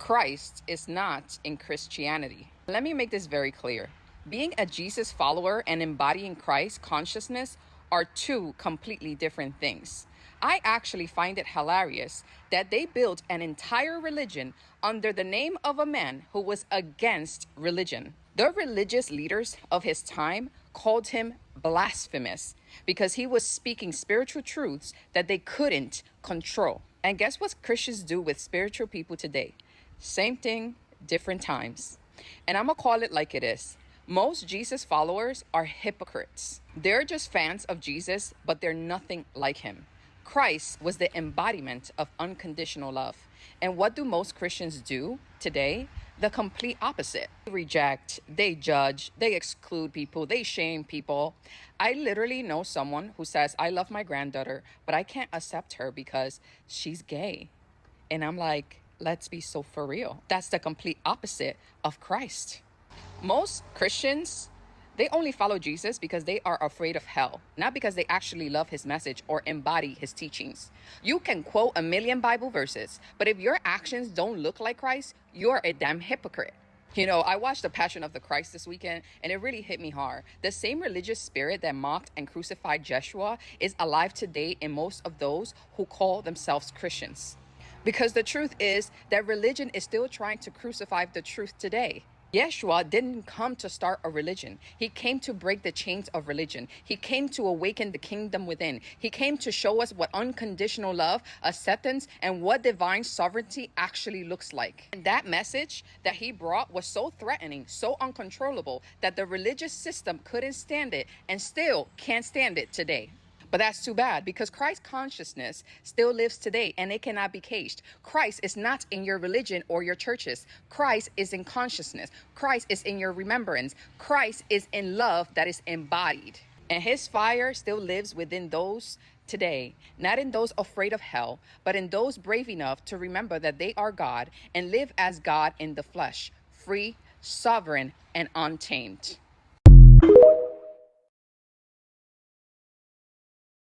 Christ is not in Christianity. Let me make this very clear. Being a Jesus follower and embodying Christ consciousness are two completely different things. I actually find it hilarious that they built an entire religion under the name of a man who was against religion. The religious leaders of his time called him blasphemous because he was speaking spiritual truths that they couldn't control. And guess what Christians do with spiritual people today? Same thing, different times. And I'm gonna call it like it is. Most Jesus followers are hypocrites. They're just fans of Jesus, but they're nothing like him. Christ was the embodiment of unconditional love. And what do most Christians do today? The complete opposite. They reject, they judge, they exclude people, they shame people. I literally know someone who says, I love my granddaughter, but I can't accept her because she's gay. And I'm like, let's be so for real. That's the complete opposite of Christ. Most Christians, they only follow Jesus because they are afraid of hell, not because they actually love his message or embody his teachings. You can quote a million Bible verses, but if your actions don't look like Christ, you're a damn hypocrite. You know, I watched The Passion of the Christ this weekend, and it really hit me hard. The same religious spirit that mocked and crucified Joshua is alive today in most of those who call themselves Christians. Because the truth is that religion is still trying to crucify the truth today. Yeshua didn't come to start a religion. He came to break the chains of religion. He came to awaken the kingdom within. He came to show us what unconditional love, acceptance, and what divine sovereignty actually looks like. And that message that he brought was so threatening, so uncontrollable, that the religious system couldn't stand it and still can't stand it today. But that's too bad because Christ consciousness still lives today and it cannot be caged. Christ is not in your religion or your churches. Christ is in consciousness. Christ is in your remembrance. Christ is in love that is embodied. And his fire still lives within those today, not in those afraid of hell, but in those brave enough to remember that they are God and live as God in the flesh, free, sovereign, and untamed.